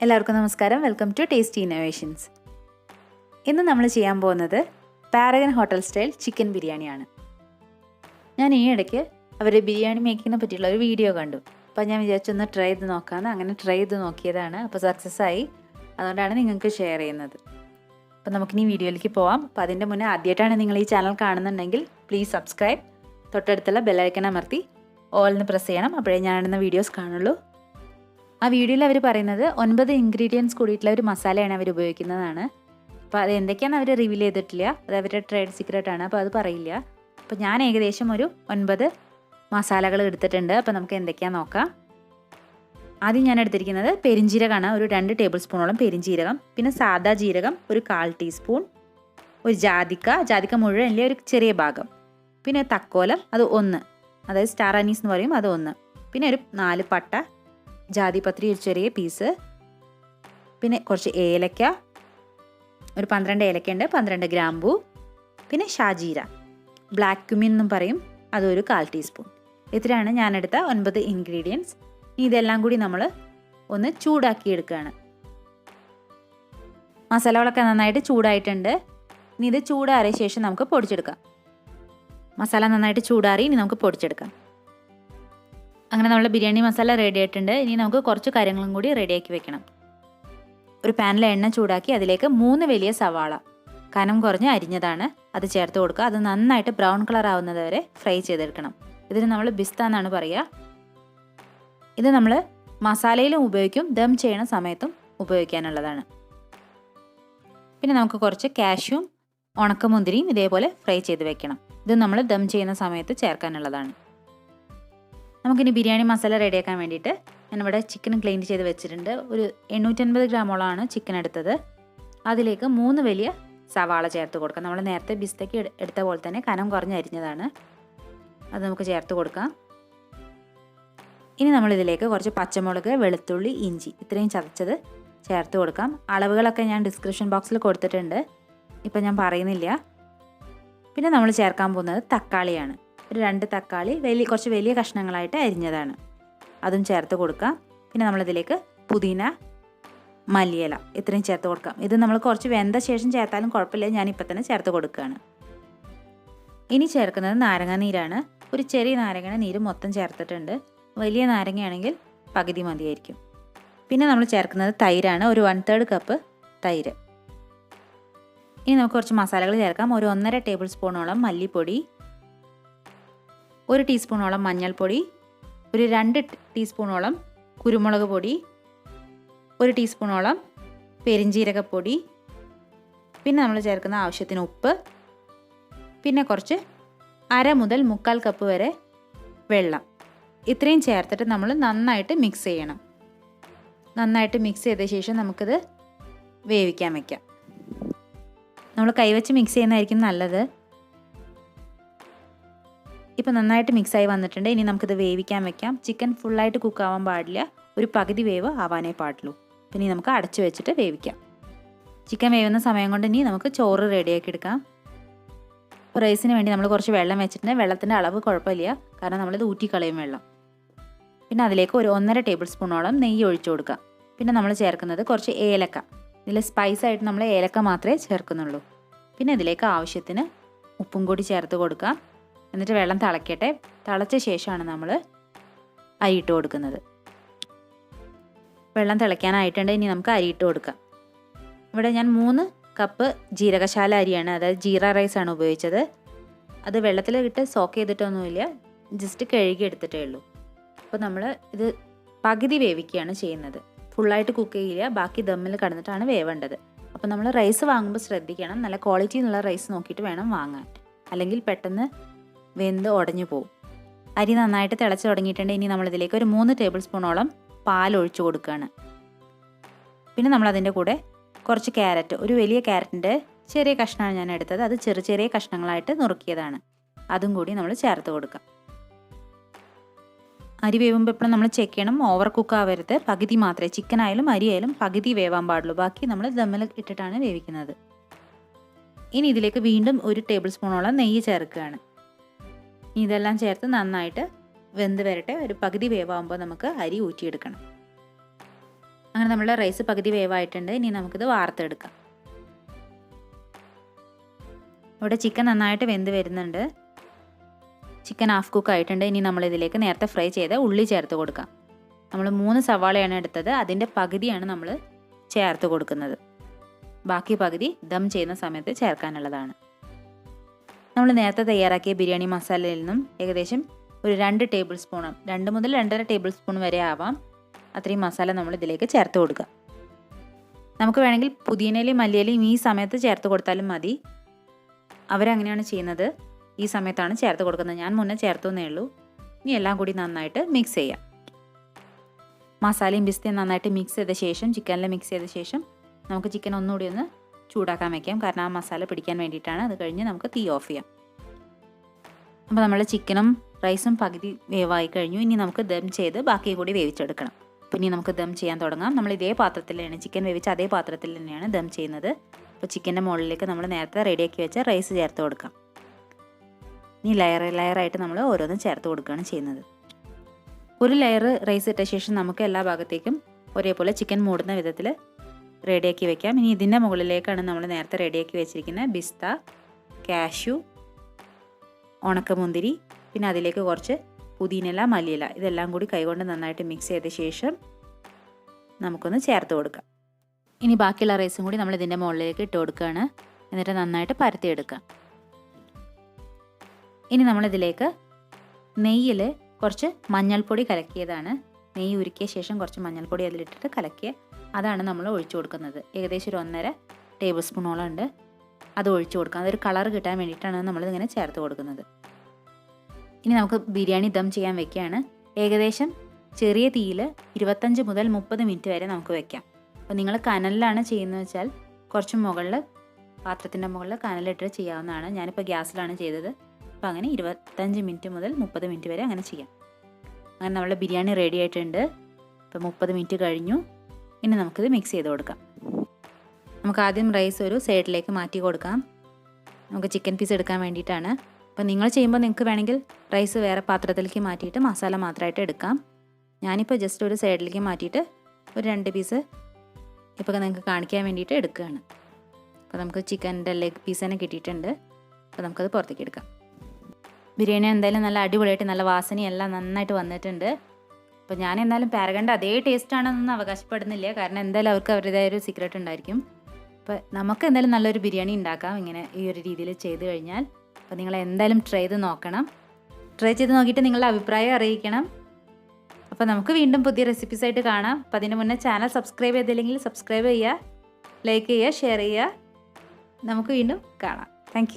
എല്ലാവർക്കും നമസ്കാരം. Welcome to tasty innovations. ഇന്ന് നമ്മൾ ചെയ്യാൻ പോകുന്നത് പാരഗൺ ഹോട്ടൽ സ്റ്റൈൽ ചിക്കൻ ബിരിയാണിയാണ്. ഞാൻ ഈ ഇടയ്ക്ക് അവരുടെ ബിരിയാണി മേക്കിങ്ങിനെ പറ്റിയുള്ള ഒരു വീഡിയോ കണ്ടു. അപ്പോൾ ഞാൻ വിചാരിച്ചൊന്ന് ട്രൈ ചെയ്ത് നോക്കാമെന്ന്. അങ്ങനെ ട്രൈ ചെയ്ത് നോക്കിയതാണ്. അപ്പോൾ സക്സസ് ആയി. അതുകൊണ്ടാണ് നിങ്ങൾക്ക് ഷെയർ ചെയ്യുന്നത്. അപ്പോൾ നമുക്കിനി വീഡിയോയിലേക്ക് പോവാം. അപ്പോൾ അതിൻ്റെ മുന്നേ ആദ്യമായിട്ടാണ് നിങ്ങൾ ഈ ചാനൽ കാണുന്നുണ്ടെങ്കിൽ പ്ലീസ് സബ്സ്ക്രൈബ്, തൊട്ടടുത്തുള്ള ബെല്ലൈക്കൺ അമർത്തി ഓൾന്ന് പ്രസ് ചെയ്യണം. അപ്പോഴേ ഞാനിടുന്ന വീഡിയോസ് കാണുള്ളൂ. ആ വീഡിയോയിൽ അവർ പറയുന്നത് 9 ഇൻഗ്രീഡിയൻസ് കൂടിയിട്ടുള്ള ഒരു മസാലയാണ് അവർ ഉപയോഗിക്കുന്നതാണ്. അപ്പോൾ അത് എന്തൊക്കെയാണെന്ന് അവർ റിവീൽ ചെയ്തിട്ടില്ല. അത് അവരുടെ ട്രേഡ് സീക്രട്ടാണ്. അപ്പോൾ അത് പറയില്ല. അപ്പോൾ ഞാൻ ഏകദേശം ഒരു 9 മസാലകൾ എടുത്തിട്ടുണ്ട്. അപ്പോൾ നമുക്ക് എന്തൊക്കെയാണെന്ന് നോക്കാം. ആദ്യം ഞാൻ എടുത്തിരിക്കുന്നത് പെരിഞ്ജീരകമാണ്. ഒരു 2 ടേബിൾ സ്പൂണോളം പെരിഞ്ജീരകം, പിന്നെ സാദാ ജീരകം ഒരു 1/4 ടീസ്പൂൺ, ഒരു ജാതിക്ക മുഴുവൻ അല്ലേ ഒരു ചെറിയ ഭാഗം, പിന്നെ തക്കോലം അത് 1, അതായത് സ്റ്റാർ അനീസ് എന്ന് പറയും, അത് 1, പിന്നെ ഒരു 4 പട്ട, ജാതിപത്രി ഒരു ചെറിയ പീസ്, പിന്നെ കുറച്ച് ഏലക്ക, ഒരു 12 ഏലക്കയുണ്ട്, 12 ഗ്രാമ്പൂ, പിന്നെ ഷാജീര, ബ്ലാക്ക് ക്യുമിൻ എന്നും പറയും, അതൊരു 1/4 ടീസ്പൂൺ. ഇത്രയാണ് ഞാനെടുത്ത 9 ഇൻഗ്രീഡിയൻസ്. ഇതെല്ലാം കൂടി നമ്മൾ ഒന്ന് ചൂടാക്കി എടുക്കുകയാണ്. മസാലകളൊക്കെ നന്നായിട്ട് ചൂടായിട്ടുണ്ട്. ഇനി ഇത് ചൂടാറിയ ശേഷം നമുക്ക് പൊടിച്ചെടുക്കാം. മസാല നന്നായിട്ട് ചൂടാറി ഇനി നമുക്ക് പൊടിച്ചെടുക്കാം. അങ്ങനെ നമ്മൾ ബിരിയാണി മസാല റെഡി ആയിട്ടുണ്ട്. ഇനി നമുക്ക് കുറച്ച് കാര്യങ്ങളും കൂടി റെഡിയാക്കി വെക്കണം. ഒരു പാനിൽ എണ്ണ ചൂടാക്കി അതിലേക്ക് 3 വലിയ സവാള കനം കുറഞ്ഞ് അരിഞ്ഞതാണ് അത് ചേർത്ത് കൊടുക്കുക. അത് നന്നായിട്ട് ബ്രൗൺ കളർ ആവുന്നത് വരെ ഫ്രൈ ചെയ്തെടുക്കണം. ഇതിന് നമ്മൾ ബിസ്ത എന്നാണ് പറയുക. ഇത് നമ്മൾ മസാലയിലും ഉപയോഗിക്കും, ദം ചെയ്യണ സമയത്തും ഉപയോഗിക്കാനുള്ളതാണ്. പിന്നെ നമുക്ക് കുറച്ച് കാഷ്യൂം ഉണക്കമുന്തിരിയും ഇതേപോലെ ഫ്രൈ ചെയ്ത് വെക്കണം. ഇത് നമ്മൾ ദം ചെയ്യുന്ന സമയത്ത് ചേർക്കാനുള്ളതാണ്. നമുക്കിനി ബിരിയാണി മസാല റെഡിയാക്കാൻ വേണ്ടിയിട്ട് ഞാനിവിടെ ചിക്കൻ ക്ലീൻ ചെയ്ത് വെച്ചിട്ടുണ്ട്. ഒരു 850 ഗ്രാമോളമാണ് ചിക്കൻ എടുത്തത്. അതിലേക്ക് 3 വലിയ സവാള ചേർത്ത് കൊടുക്കാം. നമ്മൾ നേരത്തെ ബിസ്തയ്ക്ക് എടുത്ത പോലെ തന്നെ കനം കുറഞ്ഞ് അരിഞ്ഞതാണ്. അത് നമുക്ക് ചേർത്ത് കൊടുക്കാം. ഇനി നമ്മളിതിലേക്ക് കുറച്ച് പച്ചമുളക്, വെളുത്തുള്ളി, ഇഞ്ചി ഇത്രയും ചതച്ചത് ചേർത്ത് കൊടുക്കാം. അളവുകളൊക്കെ ഞാൻ ഡിസ്ക്രിപ്ഷൻ ബോക്സിൽ കൊടുത്തിട്ടുണ്ട്, ഇപ്പം ഞാൻ പറയുന്നില്ല. പിന്നെ നമ്മൾ ചേർക്കാൻ പോകുന്നത് തക്കാളിയാണ്. ഒരു 2 തക്കാളി കുറച്ച് വലിയ കഷ്ണങ്ങളായിട്ട് അരിഞ്ഞതാണ്, അതും ചേർത്ത് കൊടുക്കാം. പിന്നെ നമ്മളിതിലേക്ക് പുതിന, മല്ലിയില ഇത്രയും ചേർത്ത് കൊടുക്കാം. ഇത് നമ്മൾ കുറച്ച് വെന്ത ശേഷം ചേർത്താലും കുഴപ്പമില്ല, ഞാനിപ്പോൾ തന്നെ ചേർത്ത് കൊടുക്കുകയാണ്. ഇനി ചേർക്കുന്നത് നാരങ്ങ നീരാണ്. ഒരു ചെറിയ നാരങ്ങയുടെ നീര് മൊത്തം ചേർത്തിട്ടുണ്ട്. വലിയ നാരങ്ങയാണെങ്കിൽ പകുതി മതിയായിരിക്കും. പിന്നെ നമ്മൾ ചേർക്കുന്നത് തൈരാണ്. ഒരു 1/3 കപ്പ് തൈര്. ഇനി നമുക്ക് കുറച്ച് മസാലകൾ ചേർക്കാം. ഒരു 1.5 ടേബിൾ സ്പൂണോളം മല്ലിപ്പൊടി, 1 ടീസ്പൂണോളം മഞ്ഞൾപ്പൊടി, ഒരു 2 ടീസ്പൂണോളം കുരുമുളക് പൊടി, 1 ടീസ്പൂണോളം പെരിഞ്ജീരകപ്പൊടി, പിന്നെ നമ്മൾ ചേർക്കുന്ന ആവശ്യത്തിന് ഉപ്പ്, പിന്നെ കുറച്ച് 1/2 മുതൽ 3/4 കപ്പ് വരെ വെള്ളം. ഇത്രയും ചേർത്തിട്ട് നമ്മൾ നന്നായിട്ട് മിക്സ് ചെയ്യണം. നന്നായിട്ട് മിക്സ് ചെയ്ത ശേഷം നമുക്കിത് വേവിക്കാൻ വയ്ക്കാം. നമ്മൾ കൈവച്ച് മിക്സ് ചെയ്യുന്നതായിരിക്കും നല്ലത്. ഇപ്പോൾ നന്നായിട്ട് മിക്സായി വന്നിട്ടുണ്ട്. ഇനി നമുക്കിത് വേവിക്കാൻ വെക്കാം. ചിക്കൻ ഫുള്ളായിട്ട് കുക്കാവാൻ പാടില്ല, ഒരു പകുതി വേവ് ആവാനേ പാടുള്ളൂ. പിന്നെ നമുക്ക് അടച്ചു വെച്ചിട്ട് വേവിക്കാം. ചിക്കൻ വേവുന്ന സമയം കൊണ്ട് ഇനി നമുക്ക് ചോറ് റെഡിയാക്കി എടുക്കാം. റൈസിന് വേണ്ടി നമ്മൾ കുറച്ച് വെള്ളം വെച്ചിട്ടുണ്ട്. വെള്ളത്തിൻ്റെ അളവ് കുഴപ്പമില്ല, കാരണം നമ്മളിത് ഊറ്റിക്കളയും വെള്ളം. പിന്നെ അതിലേക്ക് ഒരു 1.5 ടേബിൾ സ്പൂണോളം നെയ്യ് ഒഴിച്ചു കൊടുക്കാം. പിന്നെ നമ്മൾ ചേർക്കുന്നത് കുറച്ച് ഏലക്ക. ഇതിൽ സ്പൈസായിട്ട് നമ്മൾ ഏലക്ക മാത്രമേ ചേർക്കുന്നുള്ളൂ. പിന്നെ ഇതിലേക്ക് ആവശ്യത്തിന് ഉപ്പും കൂടി ചേർത്ത് കൊടുക്കാം. എന്നിട്ട് വെള്ളം തിളയ്ക്കട്ടെ. തിളച്ച ശേഷമാണ് നമ്മൾ അരിയിട്ട് കൊടുക്കുന്നത്. വെള്ളം തിളയ്ക്കാനായിട്ടുണ്ട്. ഇനി നമുക്ക് അരിയിട്ട് കൊടുക്കാം. ഇവിടെ ഞാൻ 3 കപ്പ് ജീരകശാല അരിയാണ്, അതായത് ജീര റൈസാണ് ഉപയോഗിച്ചത്. അത് വെള്ളത്തിൽ ഇട്ട് സോക്ക് ചെയ്തിട്ടൊന്നുമില്ല, ജസ്റ്റ് കഴുകി എടുത്തിട്ടേ ഉള്ളൂ. അപ്പോൾ നമ്മൾ ഇത് പകുതി വേവിക്കുകയാണ് ചെയ്യുന്നത്. ഫുള്ളായിട്ട് കുക്ക് ചെയ്യില്ല, ബാക്കി ദമ്മിൽ കിടന്നിട്ടാണ് വേവേണ്ടത്. അപ്പോൾ നമ്മൾ റൈസ് വാങ്ങുമ്പോൾ ശ്രദ്ധിക്കണം, നല്ല ക്വാളിറ്റി എന്നുള്ള റൈസ് നോക്കിയിട്ട് വേണം വാങ്ങാൻ, അല്ലെങ്കിൽ പെട്ടെന്ന് വെന്ത് ഉടഞ്ഞു പോകും. അരി നന്നായിട്ട് തിളച്ച് തുടങ്ങിയിട്ടുണ്ട്. ഇനി നമ്മളിതിലേക്ക് ഒരു 3 ടേബിൾ സ്പൂണോളം പാൽ ഒഴിച്ചു കൊടുക്കുകയാണ്. പിന്നെ നമ്മളതിൻ്റെ കൂടെ കുറച്ച് ക്യാരറ്റ്, ഒരു വലിയ ക്യാരറ്റിൻ്റെ ചെറിയ കഷ്ണമാണ് ഞാൻ എടുത്തത്, അത് ചെറിയ കഷ്ണങ്ങളായിട്ട് നുറുക്കിയതാണ്, അതും കൂടി നമ്മൾ ചേർത്ത് കൊടുക്കാം. അരി വേവുമ്പോൾ എപ്പോഴും നമ്മൾ ചെക്ക് ചെയ്യണം, ഓവർ കുക്ക് ആവരുത്. പകുതി മാത്രമേ, ചിക്കൻ ആയാലും അരി ആയാലും പകുതി വേവാൻ പാടുള്ളൂ, ബാക്കി നമ്മൾ ദമ്മിൽ ഇട്ടിട്ടാണ് വേവിക്കുന്നത്. ഇനി ഇതിലേക്ക് വീണ്ടും 1 ടേബിൾ സ്പൂണോളം നെയ്യ് ചേർക്കുകയാണ്. ഇതെല്ലാം ചേർത്ത് നന്നായിട്ട് വെന്ത് വരട്ടെ. ഒരു പകുതി വേവാകുമ്പോൾ നമുക്ക് അരി ഊറ്റിയെടുക്കണം. അങ്ങനെ നമ്മുടെ റൈസ് പകുതി വേവായിട്ടുണ്ട്. ഇനി നമുക്കിത് വാർത്തെടുക്കാം. ഇവിടെ ചിക്കൻ നന്നായിട്ട് വെന്ത് വരുന്നുണ്ട്. ചിക്കൻ ഹാഫ് കുക്ക് ആയിട്ടുണ്ട്. ഇനി നമ്മളിതിലേക്ക് നേരത്തെ ഫ്രൈ ചെയ്ത ഉള്ളി ചേർത്ത് കൊടുക്കാം. നമ്മൾ 3 സവാളയാണ് എടുത്തത്. അതിൻ്റെ പകുതിയാണ് നമ്മൾ ചേർത്ത് കൊടുക്കുന്നത്. ബാക്കി പകുതി ദം ചെയ്യുന്ന സമയത്ത് ചേർക്കാനുള്ളതാണ്. നമ്മൾ നേരത്തെ തയ്യാറാക്കിയ ബിരിയാണി മസാലയിൽ നിന്നും ഏകദേശം ഒരു 2 ടേബിൾ സ്പൂൺ, 2 മുതൽ 2.5 ടേബിൾ സ്പൂൺ വരെ ആവാം, അത്രയും മസാല നമ്മൾ ഇതിലേക്ക് ചേർത്ത് കൊടുക്കുക. നമുക്ക് വേണമെങ്കിൽ പുതിനയിലയും മല്ലിയിലയും ഈ സമയത്ത് ചേർത്ത് കൊടുത്താലും മതി. അവരങ്ങനെയാണ് ചെയ്യുന്നത്. ഈ സമയത്താണ് ചേർത്ത് കൊടുക്കുന്നത്. ഞാൻ മുന്നേ ചേർത്തുന്നേ ഉള്ളൂ. ഇനി എല്ലാം കൂടി നന്നായിട്ട് മിക്സ് ചെയ്യാം. മസാലയും ബിസ്തയും നന്നായിട്ട് മിക്സ് ചെയ്ത ശേഷം, ചിക്കനിൽ മിക്സ് ചെയ്ത ശേഷം നമുക്ക് ചിക്കൻ ഒന്നുകൂടി ഒന്ന് ചൂടാക്കാൻ വയ്ക്കാം. കാരണം ആ മസാല പിടിക്കാൻ വേണ്ടിയിട്ടാണ്. അത് കഴിഞ്ഞ് നമുക്ക് തീ ഓഫ് ചെയ്യാം. അപ്പോൾ നമ്മൾ ചിക്കനും റൈസും പകുതി വേവായി കഴിഞ്ഞു. ഇനി നമുക്ക് ദം ചെയ്ത് ബാക്കി കൂടി വേവിച്ചെടുക്കണം. അപ്പോൾ ഇനി നമുക്ക് ദം ചെയ്യാൻ തുടങ്ങാം. നമ്മൾ ഇതേ പാത്രത്തിലാണ് ചിക്കൻ വേവിച്ച അതേ പാത്രത്തിൽ തന്നെയാണ് ദം ചെയ്യുന്നത്. അപ്പോൾ ചിക്കൻ്റെ മുകളിലേക്ക് നമ്മൾ നേരത്തെ റെഡിയാക്കി വെച്ച റൈസ് ചേർത്ത് കൊടുക്കാം. ഇനി ലെയറായിട്ട് നമ്മൾ ഓരോന്നും ചേർത്ത് കൊടുക്കുകയാണ് ചെയ്യുന്നത്. ഒരു ലെയർ റൈസ് ഇട്ട ശേഷം നമുക്ക് എല്ലാ ഭാഗത്തേക്കും ഒരേപോലെ ചിക്കൻ മൂടുന്ന വിധത്തിൽ റെഡിയാക്കി വെക്കാം. ഇനി ഇതിൻ്റെ മുകളിലേക്കാണ് നമ്മൾ നേരത്തെ റെഡിയാക്കി വെച്ചിരിക്കുന്ന ബിസ്ത, കാഷ്യൂ, ഉണക്കമുന്തിരി, പിന്നെ അതിലേക്ക് കുറച്ച് പുതിനയില, മല്ലിയില, ഇതെല്ലാം കൂടി കൈകൊണ്ട് നന്നായിട്ട് മിക്സ് ചെയ്ത ശേഷം നമുക്കൊന്ന് ചേർത്ത് കൊടുക്കാം. ഇനി ബാക്കിയുള്ള റൈസും കൂടി നമ്മൾ ഇതിൻ്റെ മുകളിലേക്ക് ഇട്ട് കൊടുക്കുകയാണ്. എന്നിട്ട് നന്നായിട്ട് പരത്തിയെടുക്കാം. ഇനി നമ്മളിതിലേക്ക് നെയ്യിൽ കുറച്ച് മഞ്ഞൾപ്പൊടി കലക്കിയതാണ്. നെയ്യ് ഉരുക്കിയ ശേഷം കുറച്ച് മഞ്ഞൾപ്പൊടി അതിലിട്ടിട്ട് കലക്കിയ അതാണ് നമ്മൾ ഒഴിച്ചു കൊടുക്കുന്നത്. ഏകദേശം ഒരു 1.5 ടേബിൾ സ്പൂണോളം ഉണ്ട്. അത് ഒഴിച്ചു കൊടുക്കാം. അതൊരു കളർ കിട്ടാൻ വേണ്ടിയിട്ടാണ് നമ്മളിതിങ്ങനെ ചേർത്ത് കൊടുക്കുന്നത്. ഇനി നമുക്ക് ബിരിയാണി ദം ചെയ്യാൻ വെക്കുകയാണ്. ഏകദേശം ചെറിയ തീയിൽ 25 മുതൽ 30 മിനിറ്റ് വരെ നമുക്ക് വെക്കാം. അപ്പോൾ നിങ്ങൾ കനലിലാണ് ചെയ്യുന്നത് വെച്ചാൽ കുറച്ച് മുകളിൽ പാത്രത്തിൻ്റെ മുകളിൽ കനലിട്ട് ചെയ്യാവുന്നതാണ്. ഞാനിപ്പോൾ ഗ്യാസിലാണ് ചെയ്തത്. അപ്പോൾ അങ്ങനെ 25 മിനിറ്റ് മുതൽ 30 മിനിറ്റ് വരെ അങ്ങനെ ചെയ്യാം. അങ്ങനെ നമ്മുടെ ബിരിയാണി റെഡി ആയിട്ടുണ്ട്. ഇപ്പോൾ 30 മിനിറ്റ് കഴിഞ്ഞു. ഇനി നമുക്കിത് മിക്സ് ചെയ്ത് കൊടുക്കാം. നമുക്ക് ആദ്യം റൈസ് ഒരു സൈഡിലേക്ക് മാറ്റി കൊടുക്കാം. നമുക്ക് ചിക്കൻ പീസ് എടുക്കാൻ വേണ്ടിയിട്ടാണ്. അപ്പോൾ നിങ്ങൾ ചെയ്യുമ്പോൾ നിങ്ങൾക്ക് വേണമെങ്കിൽ റൈസ് വേറെ പാത്രത്തിലേക്ക് മാറ്റിയിട്ട് മസാല മാത്രമായിട്ട് എടുക്കാം. ഞാനിപ്പോൾ ജസ്റ്റ് ഒരു സൈഡിലേക്ക് മാറ്റിയിട്ട് ഒരു 2 പീസ് ഇപ്പോൾ നിങ്ങൾക്ക് കാണിക്കാൻ വേണ്ടിയിട്ട് എടുക്കുകയാണ്. അപ്പോൾ നമുക്ക് ചിക്കൻ്റെ ലെഗ് പീസ് തന്നെ കിട്ടിയിട്ടുണ്ട്. അപ്പോൾ നമുക്കത് പുറത്തേക്ക് എടുക്കാം. ബിരിയാണി എന്തായാലും നല്ല അടിപൊളിയായിട്ട് നല്ല വാസനയെല്ലാം നന്നായിട്ട് വന്നിട്ടുണ്ട്. അപ്പോൾ ഞാൻ എന്തായാലും പാരഗണിൻ്റെ അതേ ടേസ്റ്റാണെന്നൊന്നും അവകാശപ്പെടുന്നില്ല. കാരണം എന്തായാലും അവർക്ക് അവരുടേതായ ഒരു സീക്രട്ട് ഉണ്ടായിരിക്കും. അപ്പോൾ നമുക്ക് എന്തായാലും നല്ലൊരു ബിരിയാണി ഉണ്ടാക്കാം ഇങ്ങനെ ഈ ഒരു രീതിയിൽ ചെയ്ത് കഴിഞ്ഞാൽ. അപ്പോൾ നിങ്ങൾ എന്തായാലും ട്രൈ ചെയ്ത് നോക്കണം. ട്രൈ ചെയ്ത് നോക്കിയിട്ട് നിങ്ങളുടെ അഭിപ്രായം അറിയിക്കണം. അപ്പോൾ നമുക്ക് വീണ്ടും പുതിയ റെസിപ്പീസായിട്ട് കാണാം. അപ്പോൾ അതിന് മുന്നേ ചാനൽ സബ്സ്ക്രൈബ് ചെയ്തില്ലെങ്കിൽ സബ്സ്ക്രൈബ് ചെയ്യുക, ലൈക്ക് ചെയ്യുക, ഷെയർ ചെയ്യുക. നമുക്ക് വീണ്ടും കാണാം. താങ്ക്